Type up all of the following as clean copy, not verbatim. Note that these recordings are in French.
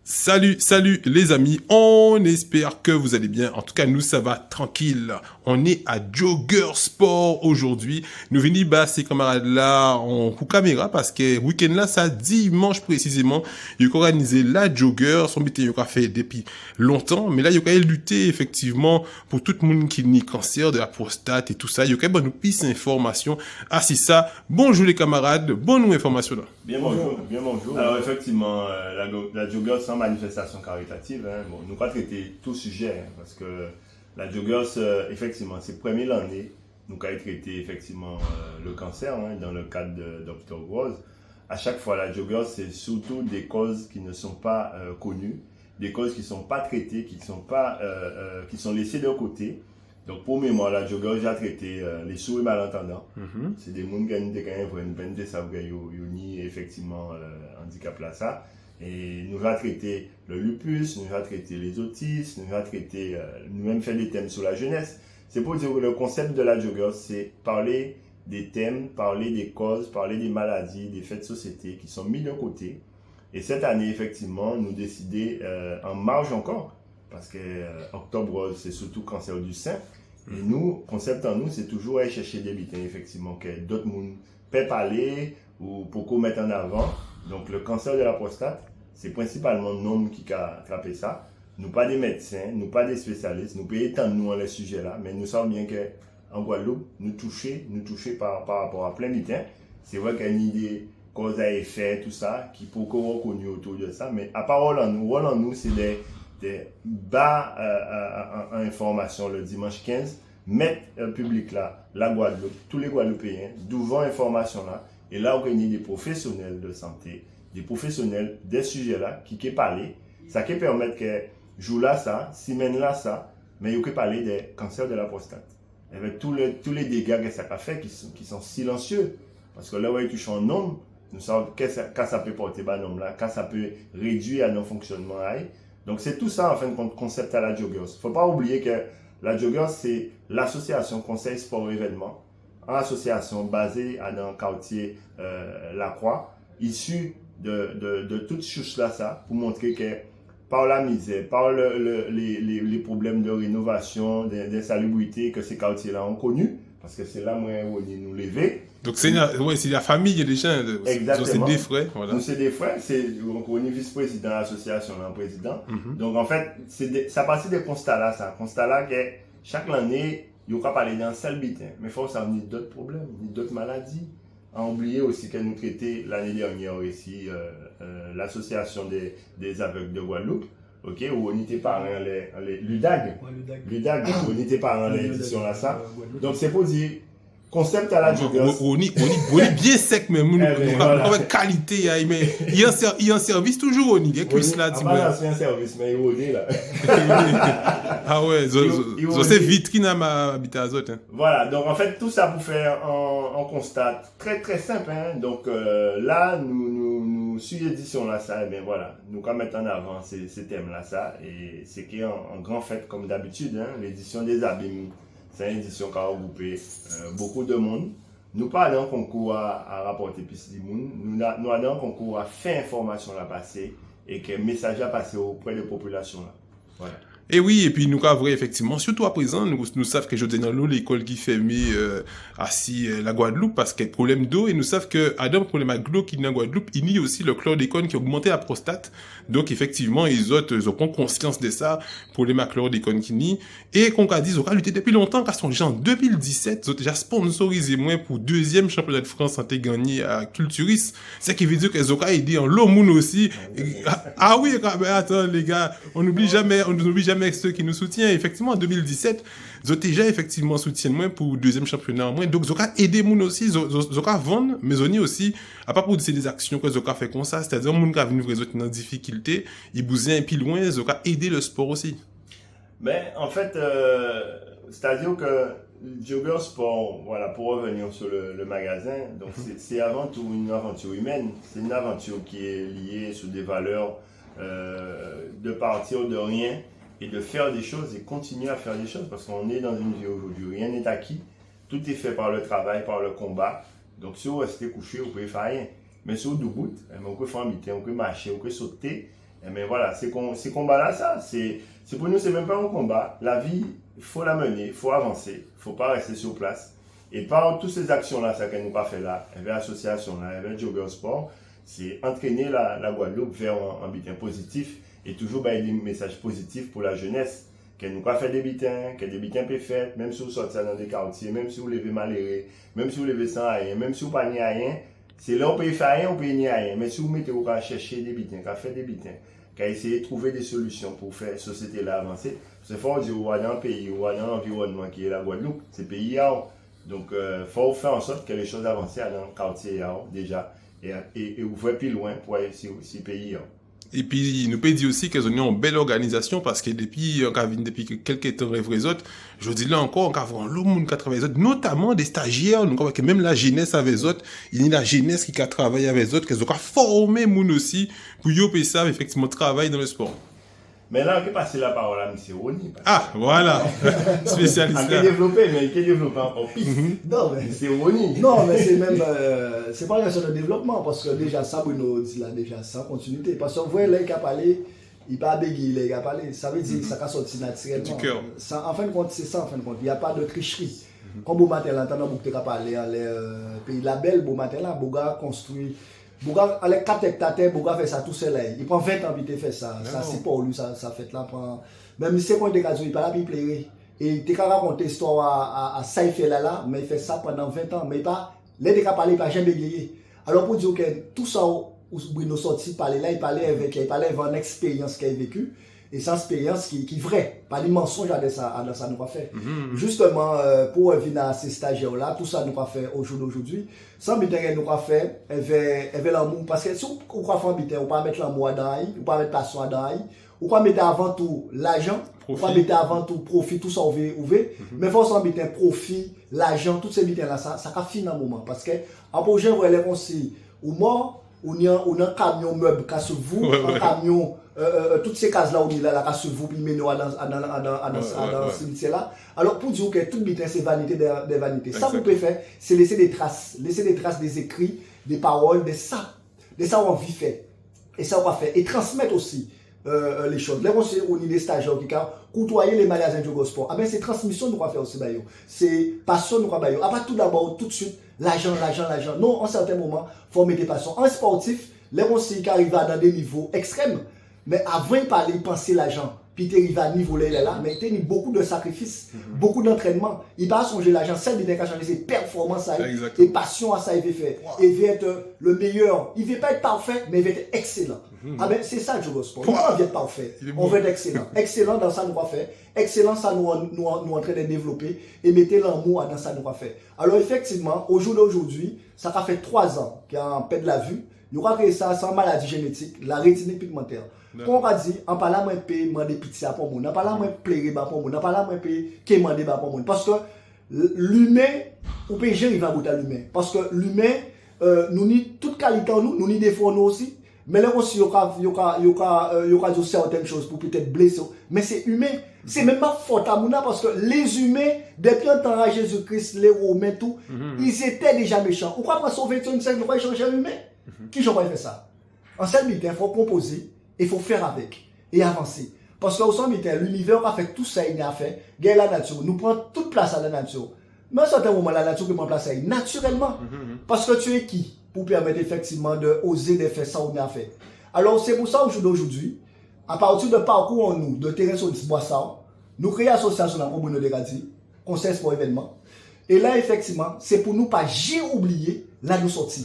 Salut les amis, on espère que vous allez bien. En tout cas, nous ça va tranquille. On est à Jogger Sport aujourd'hui. Nous venons ces camarades là en coup caméra parce que week-end là, ça dimanche précisément, il a organisé la Jogger, son but il a fait depuis longtemps, mais là il a lutté effectivement pour tout le monde qui nie cancer de la prostate et tout ça. Il a nous pisse information. Ah si ça, bonjour les camarades, bonne information là. Bien bonjour. Alors effectivement, la Jogger sans manifestation caritative, bon, nous pas traiter tout sujet, parce que la Jogger, effectivement, c'est premier l'année, nous avons traité effectivement le cancer dans le cadre d'Octobre Rose. À chaque fois, la Jogger, c'est surtout des causes qui ne sont pas connues, des causes qui ne sont pas traitées, qui sont laissées de côté. Donc, pour mémoire, la Jogger, j'ai traité les sourds et malentendants. C'est des gens qui ont une peine de savoir qu'ils ont effectivement handicap là, ça. Et nous avons traité le lupus, nous avons traité les autistes, nous avons traité, nous-mêmes fait des thèmes sur la jeunesse. C'est pour dire que le concept de la Jogger, c'est parler des thèmes, parler des causes, parler des maladies, des faits de société qui sont mis de côté. Et cette année, effectivement, nous décidons en marge encore, parce que Octobre, c'est surtout cancer du sein. Et nous, concept en nous, c'est toujours aller chercher des butins, effectivement, que d'autres monde peuvent parler ou pour qu'on mette en avant. Donc, le cancer de la prostate, c'est principalement l'homme qui a attrapé ça. Nous, pas des médecins, nous, pas des spécialistes, nous pouvons étendre nous dans les sujets là, mais nous savons bien qu'en Guadeloupe, nous toucher par rapport à plein de butins. C'est vrai qu'il y a une idée cause à effet, tout ça, qui peut qu'on reconnaît autour de ça, mais à part rôle en nous, c'est des bas informations le dimanche 15, mettre public là, la Guadeloupe, tous les Guadeloupéens, devant information là, et là, on réunit des professionnels de santé, des professionnels des sujets là, qui parlent, ça qui permet que jour là ça, semaine là ça, mais il peut parler des cancers de la prostate. Avec tous les dégâts que ça a fait qui sont silencieux. Parce que là où il touche un homme, nous savons quand ça peut porter bas homme là, quand ça peut réduire à nos fonctionnements. Donc c'est tout ça en fin de compte concept à la Jogger. Il ne faut pas oublier que la Jogger c'est l'association Conseil Sport Événement, une association basée dans le quartier La Croix, issue de toutes choses là ça, pour montrer que par la misère, par les problèmes de rénovation, d'insalubrité que ces quartiers-là ont connus, parce que c'est là où on nous lever. Donc c'est la famille des gens, c'est des frères. Voilà. Nous c'est des frères, on est vice-président de l'association, un président. Donc en fait, ça passe des constats là, ça. Constat là que chaque année, il y aura parler d'un seul butin, mais il faut savoir d'autres problèmes, d'autres maladies. À oublier aussi que nous traitons l'année dernière ici l'association des aveugles de Guadeloupe, okay, où on était parents les l'UDAG, où on était parents l'édition là ça. Donc c'est pour dire concept à la Jogger. On est bien sec même, on a qualité, mais il y a un service toujours on y cuisse là, c'est un service mais il est là. Ah ouais, c'est vitrine à ma habitat azot. Voilà, donc en fait tout ça pour faire un constat très très simple. Donc là nous sur l'édition là ça, et bien voilà, nous quand mettre en avant ces thèmes là ça, et c'est qui est un grand fait comme d'habitude, l'édition des abîmes. C'est une édition qui a regroupé beaucoup de monde. Nous pas allons en concours à rapporter plus de monde. Nous allons en concours à faire information là passer et que le message a passé auprès de la population là. Voilà. Et oui, et puis nous avons effectivement, surtout à présent, nous savons que je dis dans nous l'école qui fait la Guadeloupe parce qu'il y a problème d'eau et nous savons que Adam problème avec l'eau qui est en Guadeloupe, il y a aussi le chlordécone qui a augmenté la prostate. Donc effectivement, ils ont conscience de ça, problème avec chlordécone qui nie et qu'on a dit ils ont lutté depuis longtemps car sont en 2017, ils ont déjà sponsorisé moins pour deuxième championnat de France santé gagné à Culturis. C'est qui veut dire qu'ils ont aidé en l'Omoun aussi. Ah oui, mais attends les gars, on n'oublie jamais ceux qui nous soutiennent. Effectivement, en 2017, ils ont déjà effectivement soutien moins pour deuxième championnat en moins. Donc, ils ont aidé moun aussi, ils ont vendre, mais ils ont aussi, à part pour des actions que ils ont fait comme ça, c'est-à-dire, moun qui a venu résoudre dans difficulté, ils bousaient un peu loin, ils ont aidé le sport aussi. Mais, en fait, c'est-à-dire que Jogger Sport, voilà, pour revenir sur le magasin, donc c'est avant tout une aventure humaine. C'est une aventure qui est liée sur des valeurs de partir de rien et de faire des choses et continuer à faire des choses parce qu'on est dans une vie aujourd'hui, rien n'est acquis, tout est fait par le travail, par le combat. Donc si vous restez couché, vous pouvez faire rien. Mais si vous debout, on peut faire un meeting, on peut marcher, on peut sauter Mais voilà, ces combats-là, c'est pour nous, c'est même pas un combat. La vie, il faut la mener, il faut avancer, il ne faut pas rester sur place. Et par toutes ces actions-là, ça qu'on nous pas fait là, avec l'association là, avec Jogger Sport, c'est entraîner la Guadeloupe vers un butin positif et toujours des messages positifs pour la jeunesse. Qu'elle nous pas fait des butins, que des butins peuvent faire, même si vous sortez dans des quartiers, même si vous levez malheureux, même si vous levez sans rien, même si vous pas ni rien, c'est là où on peut faire rien, on peut ni rien. Mais si vous mettez au cas chercher des butins, qu'à faire des butins, qu'à essayer de trouver des solutions pour faire la société là avancer, c'est fort dire ou dans un pays ou dans un environnement qui est la Guadeloupe, c'est pays là. Donc faut faire en sorte que les choses avancent dans le quartier là déjà et ouvrir plus loin pour aller sur ce pays là. Et puis, il nous peut dire aussi qu'ils ont une belle organisation parce que depuis quelques temps, les autres, je dis là encore, on a vraiment le monde qui travaille avec eux, notamment des stagiaires, donc que même la jeunesse avec eux autres, il y a la jeunesse qui a travaillé avec eux autres, qu'ils ont formé moun aussi pour qu'ils savent effectivement travailler dans le sport. Mais là, on peut passer la parole à M. Rony. Ah, voilà, spécialiste là. Qui développe encore plus. Non, mais c'est Rony. Non, mais c'est même, c'est pas une question de développement, parce que déjà ça, Bruno dit là, déjà, sans continuité. Parce que vous voyez, là, il a parlé, il n'a pas bégayé, il a parlé. Ça veut dire que ça a sorti naturellement. Du cœur. En fin de compte, c'est ça, en fin de compte. Il n'y a pas de tricherie. Comme au matin, là, t'entends beaucoup de parler, pays la belle, beau matin, là, Boga construit. Boga, avec 4 hectares, Boga fait ça tout seul. Il prend 20 ans pour faire ça. Ça, c'est pour lui, ça fait là. Même si c'est quand il est pas là, il plairait. Et il t'a raconté l'histoire à ça, il fait là, mais il fait ça pendant 20 ans. Mais pas, là, il t'a parlé, il n'a jamais bégayé. Alors, pour dire que tout ça, où Bruno sorti, il parlait avec une expérience qu'il a vécue. Et c'est une expérience qui est vraie, pas des mensonges à ça nous a fait. Justement, pour venir à ces stagiaires-là, tout ça nous a fait au jour d'aujourd'hui. Sans butin, nous a fait avec l'amour. Parce que si on croit faire un butin, on ne peut pas mettre l'amour dans l'ail, on ne peut pas mettre passion dans l'ail, on peut mettre avant tout l'argent, on peut mettre avant tout profit, tout ça ouvert. Mais il faut s'en mettre profit, l'argent, tous ces butins-là, ça a fini un moment. Parce que, en projet, on relève aussi, ou mort, on a un camion meuble qui se vous, un camion. Toutes ces cases-là, on est là, la se vous, puis mène dans ce cimetière-là. Alors, pour dire que tout butin, c'est vanité des vanités. Ça, vous pouvez faire, c'est laisser des traces, des écrits, des paroles, des ça on vit fait. Et ça, on va faire. Et transmettre aussi les choses. Là, on est des stagiaires qui côtoyer les magasins de sport. Ah ben, c'est transmission, nous va faire aussi, c'est passion, nous va faire. Ah, pas tout d'abord, tout de suite, l'argent. Non, en certains moments, il faut mettre des passions. Un sportif, là, on sait qu'il arrive dans des niveaux extrêmes. Mais avant de parler, penser l'argent, puis il arrive à niveau là, mais il y a beaucoup de sacrifices, beaucoup d'entraînement. Il va songer l'argent, celle qui a changé ses performances et passion à ça, il veut faire. Il veut être le meilleur. Il ne veut pas être parfait, mais il veut être excellent. Ah ben, c'est ça, Jogger Sport. On veut être parfait, on veut être excellent. Excellent dans ça, nous va faire. Excellent, ça nous en train de développer et mettez l'amour dans ça, nous va faire. Alors, effectivement, au jour d'aujourd'hui, ça a fait 3 ans qu'il y a un perte de la vue. Il y aura que ça sans maladie génétique, la rétine pigmentaire. Quand on va dire, on parle moins de demander pitié pour moun, on parle moins de pleurer pour moun, on parle moins de demander pour moun. Parce que l'humain, on peut gérer à l'humain. Parce que l'humain, nous ni toute qualité en nous, nous ni défaut nous aussi. Mais là aussi, il y aura certaines choses pour peut-être blesser. Mais c'est humain. C'est même pas faute à Mouna parce que les humains, depuis un temps à Jésus-Christ, les Romains, tout, ils étaient déjà méchants. Pourquoi pas sauver une siècle, pourquoi changer un humain? Qui j'en fait ça? En seul il faut composer, il faut faire avec et avancer. Parce qu'au sein l'univers a fait tout ça, il a fait. Gagne la nature, nous prenons toute place à la nature. Mais à un certain moment, la nature peut prendre place à elle naturellement. Parce que tu es qui pour permettre effectivement de oser de faire ça ou bien fait. Alors c'est pour ça aujourd'hui, à partir de parcours en nous, de terrain sur le boisson, nous créons l'association dans Bruno Desgadi, conseil sport événement. Et là, effectivement, c'est pour nous pas jamais oublier, là nous sortis.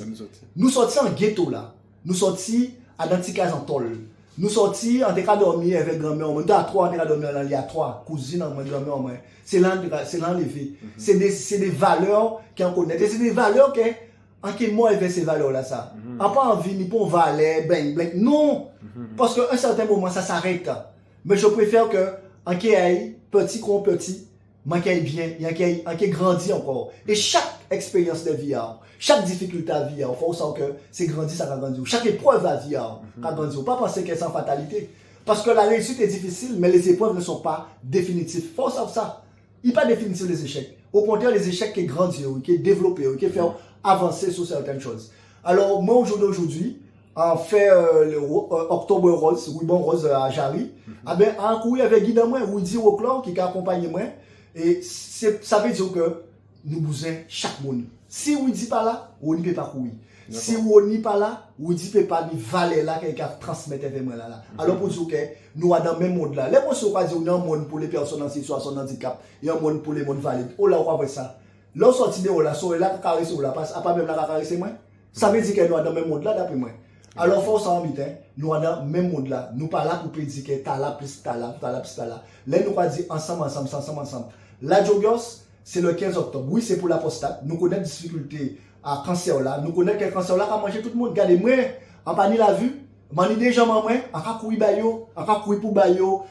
Nous sortis en ghetto là. Nous sortis à Danticaz en tôle. Nous sortis en déca dormir avec grand-mère. On a 3 en déca dormir, il y a 3 cousines en grand-mère en main. C'est l'enlevé. C'est des valeurs qu'on connaît. Et c'est des valeurs que, en qui moi, avec ces valeurs-là, ça. On n'a pas envie ni pour valer, bang. Non! Parce qu'à un certain moment, ça s'arrête. Mais je préfère que, en qui aille, petit comme petit, mais qui aille bien, en qui grandit encore. Et chaque expérience de vie, chaque difficulté à vie, il faut savoir que c'est grandi, ça va grandir. Chaque épreuve à vie, ça va grandir. Pas penser qu'elle est sans fatalité. Parce que la réussite est difficile, mais les épreuves ne sont pas définitives. Il faut savoir ça. Il n'est pas définitif les échecs. Au contraire, les échecs qui grandissent, qui développent, qui font avancer sur certaines choses. Alors, moi, aujourd'hui, en fait Octobre Rose, Ruban Rose à Jarry, ah ben, en courir avec Guy Damouin, Woody Roclor qui accompagne moi, et ça veut dire que nous besoin chaque monde. Si Woody pas là, on ne peut pas courir. Si on n'est pas là, Woody ne peut pas ni valer là qui a transmettre avec moi là. Alors pour dire que nous sommes dans le même monde là. Les gens pas dire qu'il y a un monde pour les personnes en situation de handicap, il y a un monde pour les mondes valides. Oh là, on va voir ça. Là, sorti de là, so là, caresser ou là, passe, pas même là, caresser moi. Ça veut dire que nous sommes dans le même monde là, d'après moi. Alors, faut s'en inviter, nous sommes dans le même monde là. Nous pas là pour dire que t'as là, plus t'as là, t'as là, plus t'as là. Là, nous pas dire ensemble. La Jogos, c'est le 15 octobre. Oui, c'est pour l'apostate. Nous connaissons des difficultés à cancer là. Nous connaissons que le cancer là a mangé tout le monde. Regardez-moi, en pas ni la vue, mani déjà moi, en cas courir bayo, en cas courir pour bayo,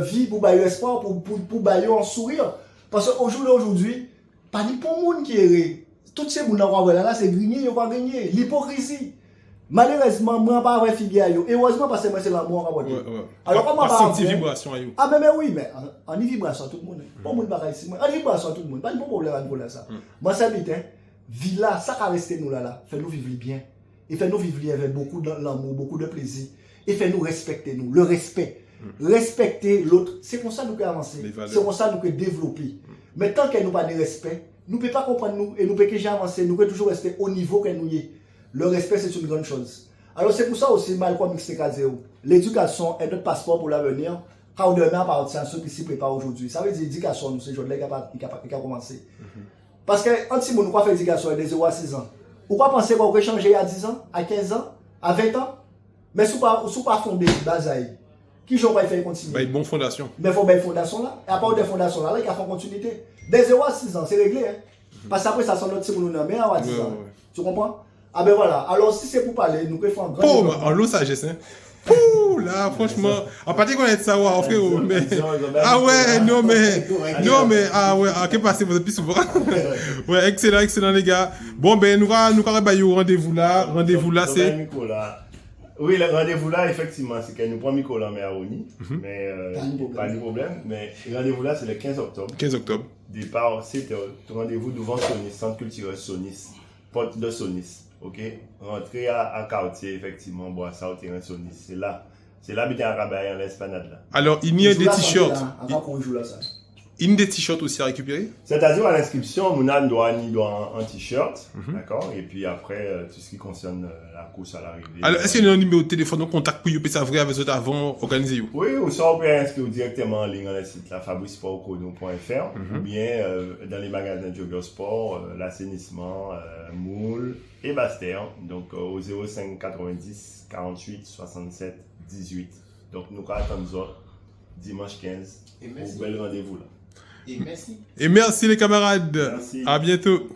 vie pour bayo espoir, pour bayo en sourire. Parce qu'aujourd'hui, pas ni pour monde qui est tout ces monde là, c'est grigné, ils pas gagner. L'hypocrisie. Malheureusement, moi pas avoir figure yo. Heureusement parce que moi c'est l'amour à voter. Alors comment pas sentir vibration yo. Ah mais oui, mais en vibration tout le monde. Pas monde pas ici. En vibration tout le monde. Pas de problème à pour ça. Moi ça dit vie là, ça va rester nous là. Fait nous vivre bien. Et fait nous vivre avec beaucoup d'amour, beaucoup de plaisir. Et fait nous respecter nous, le respect. Respecter l'autre, c'est comme ça nous pouvons avancer. C'est comme ça nous pouvons développer. Mais tant qu'elle nous pas de respect, nous ne pouvons pas comprendre nous et nous ne pouvons jamais avancer, nous pouvons toujours rester au niveau que nous y est. Le respect, c'est une grande chose. Alors, c'est pour ça aussi, Malcolm X l'éducation est notre passeport pour l'avenir. Quand on devient à partir de ceux qui s'y préparent aujourd'hui. Ça veut dire l'éducation, nous, ces jours-là, qui a commencé. Parce que, quand si nous faire l'éducation de 0 à 6 ans, pourquoi penser qu'on peut changer à 10 ans, à 15 ans, à 20 ans? Mais si vous pas fondé, basaï, qui j'en va faire continuer? Une bonne fondation. Mais il faut une fondation là. Et à part des fondations là, il y a une continuité. De 0 à 6 ans, c'est réglé. Hein? Parce qu'après, ça sent notre si nous mais à 10 ans. Tu comprends? Ah ben voilà, alors si c'est pour parler, nous pouvons faire un grand... Oh, en l'eau sagesse, hein. Pouh, là, franchement, en partie qu'on est de savoir, frérot, mais... Ah ouais, non, mais, ah ouais, à quel passé vous êtes plus souvent? Ouais, excellent, les gars. Bon, ben, nous allons rendez-vous là, c'est... Oui, le rendez-vous là, effectivement, c'est que nous prenons Nicolas mais à Oni, mais pas de problème, mais le rendez-vous là, c'est le 15 octobre. 15 octobre. Départ, c'est rendez-vous devant Sonis, Centre culturel Sonis, porte de Sonis. Ok, rentrer à quartier, effectivement, boire ça au terrain Sonis. C'est là, bien à Rabaye, en l'esplanade là. Alors, il y a des t-shirts. Il y a des t-shirts aussi à récupérer? C'est-à-dire à l'inscription, mon âne doit un t-shirt, d'accord? Et puis après, tout ce qui concerne la course à l'arrivée. Alors, est-ce qu'il y a un numéro de téléphone, un contact pour vous ça vrai avec eux avant organiser? Oui, ou soit on peut inscrire directement en ligne dans le site fabricesportcodo.fr ou bien dans les magasins de Jogger Sport, l'assainissement, Moule et Bastère, donc au 05 90 48 67 18. Donc nous attendons dimanche 15 pour bel rendez-vous là. Et merci. Et merci les camarades. Merci. À bientôt.